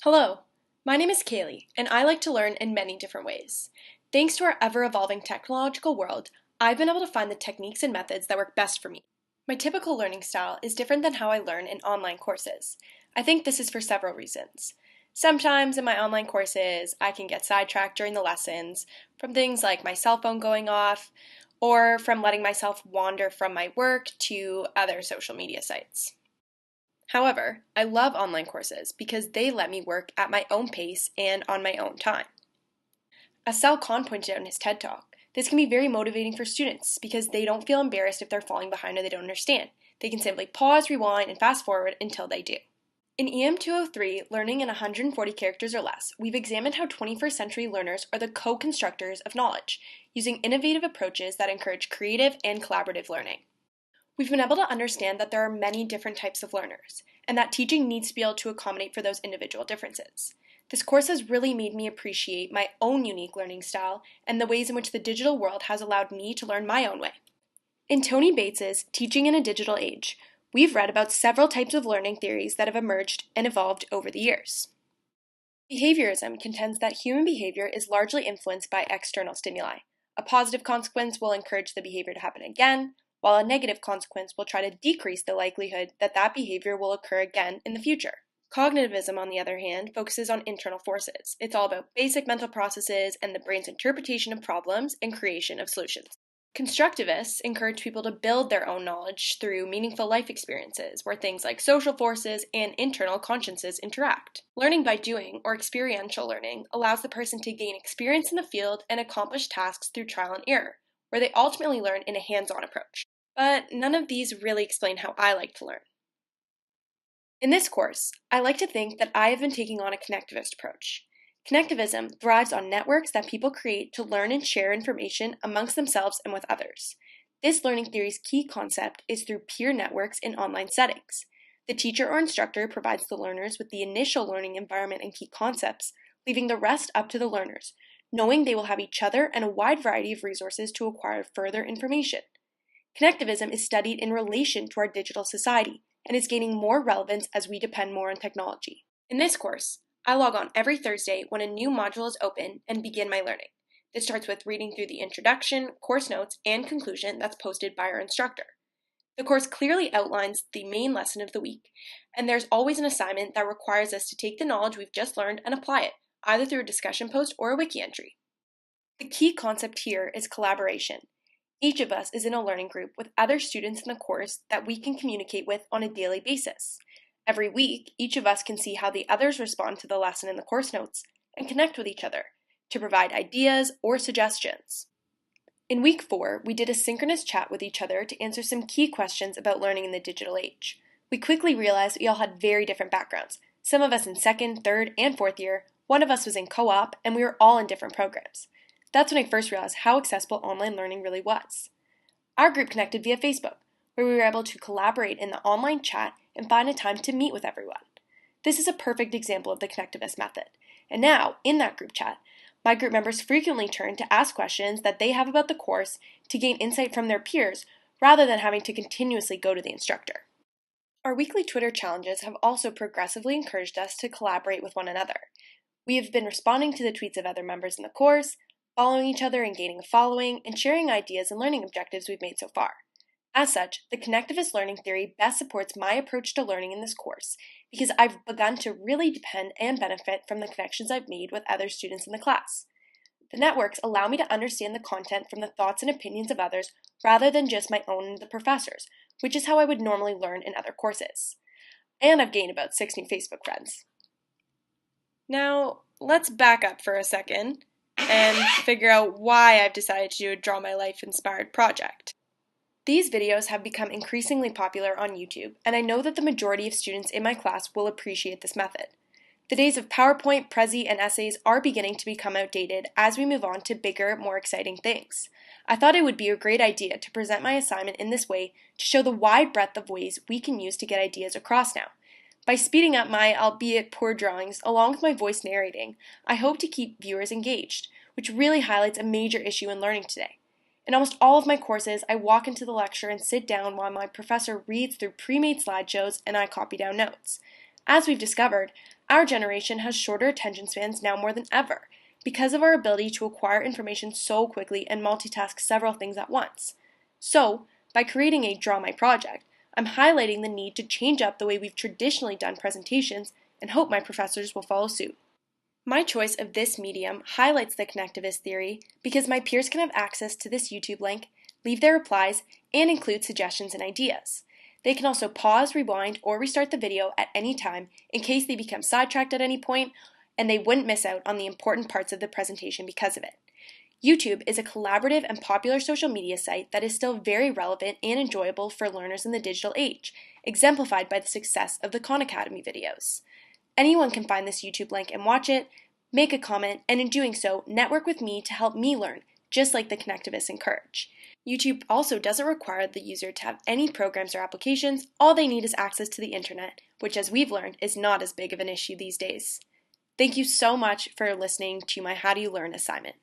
Hello, my name is Kaylee, and I like to learn in many different ways. Thanks to our ever-evolving technological world, I've been able to find the techniques and methods that work best for me. My typical learning style is different than how I learn in online courses. I think this is for several reasons. Sometimes in my online courses, I can get sidetracked during the lessons from things like my cell phone going off, or from letting myself wander from my work to other social media sites. However, I love online courses because they let me work at my own pace and on my own time. As Sal Khan pointed out in his TED Talk, this can be very motivating for students because they don't feel embarrassed if they're falling behind or they don't understand. They can simply pause, rewind, and fast forward until they do. In EM 203, Learning in 140 Characters or Less, we've examined how 21st century learners are the co-constructors of knowledge, using innovative approaches that encourage creative and collaborative learning. We've been able to understand that there are many different types of learners, and that teaching needs to be able to accommodate for those individual differences. This course has really made me appreciate my own unique learning style and the ways in which the digital world has allowed me to learn my own way. In Tony Bates's Teaching in a Digital Age, we've read about several types of learning theories that have emerged and evolved over the years. Behaviorism contends that human behavior is largely influenced by external stimuli. A positive consequence will encourage the behavior to happen again, while a negative consequence will try to decrease the likelihood that that behavior will occur again in the future. Cognitivism, on the other hand, focuses on internal forces. It's all about basic mental processes and the brain's interpretation of problems and creation of solutions. Constructivists encourage people to build their own knowledge through meaningful life experiences, where things like social forces and internal consciences interact. Learning by doing, or experiential learning, allows the person to gain experience in the field and accomplish tasks through trial and error, where they ultimately learn in a hands-on approach. But none of these really explain how I like to learn. In this course, I like to think that I have been taking on a connectivist approach. Connectivism thrives on networks that people create to learn and share information amongst themselves and with others. This learning theory's key concept is through peer networks in online settings. The teacher or instructor provides the learners with the initial learning environment and key concepts, leaving the rest up to the learners, knowing they will have each other and a wide variety of resources to acquire further information. Connectivism is studied in relation to our digital society and is gaining more relevance as we depend more on technology. In this course, I log on every Thursday when a new module is open and begin my learning. This starts with reading through the introduction, course notes, and conclusion that's posted by our instructor. The course clearly outlines the main lesson of the week, and there's always an assignment that requires us to take the knowledge we've just learned and apply it, either through a discussion post or a wiki entry. The key concept here is collaboration. Each of us is in a learning group with other students in the course that we can communicate with on a daily basis. Every week, each of us can see how the others respond to the lesson in the course notes and connect with each other to provide ideas or suggestions. In week 4, we did a synchronous chat with each other to answer some key questions about learning in the digital age. We quickly realized we all had very different backgrounds. Some of us in 2nd, 3rd, and 4th year, one of us was in co-op, and we were all in different programs. That's when I first realized how accessible online learning really was. Our group connected via Facebook, where we were able to collaborate in the online chat and find a time to meet with everyone. This is a perfect example of the connectivist method. And now, in that group chat, my group members frequently turn to ask questions that they have about the course to gain insight from their peers, rather than having to continuously go to the instructor. Our weekly Twitter challenges have also progressively encouraged us to collaborate with one another. We have been responding to the tweets of other members in the course, following each other and gaining a following, and sharing ideas and learning objectives we've made so far. As such, the connectivist learning theory best supports my approach to learning in this course because I've begun to really depend and benefit from the connections I've made with other students in the class. The networks allow me to understand the content from the thoughts and opinions of others rather than just my own and the professors, which is how I would normally learn in other courses. And I've gained about 6 new Facebook friends. Now, let's back up for a second and figure out why I've decided to do a Draw My Life inspired project. These videos have become increasingly popular on YouTube, and I know that the majority of students in my class will appreciate this method. The days of PowerPoint, Prezi, and essays are beginning to become outdated as we move on to bigger, more exciting things. I thought it would be a great idea to present my assignment in this way to show the wide breadth of ways we can use to get ideas across now. By speeding up my, albeit poor drawings, along with my voice narrating, I hope to keep viewers engaged, which really highlights a major issue in learning today. In almost all of my courses, I walk into the lecture and sit down while my professor reads through pre-made slideshows and I copy down notes. As we've discovered, Our generation has shorter attention spans now more than ever because of our ability to acquire information so quickly and multitask several things at once. So, by creating a Draw My Project, I'm highlighting the need to change up the way we've traditionally done presentations and hope my professors will follow suit. My choice of this medium highlights the connectivist theory because my peers can have access to this YouTube link, leave their replies, and include suggestions and ideas. They can also pause, rewind, or restart the video at any time in case they become sidetracked at any point, and they wouldn't miss out on the important parts of the presentation because of it. YouTube is a collaborative and popular social media site that is still very relevant and enjoyable for learners in the digital age, exemplified by the success of the Khan Academy videos. Anyone can find this YouTube link and watch it, make a comment, and in doing so, network with me to help me learn, just like the connectivists encourage. YouTube also doesn't require the user to have any programs or applications. All they need is access to the internet, which, as we've learned, is not as big of an issue these days. Thank you so much for listening to my How Do You Learn assignment.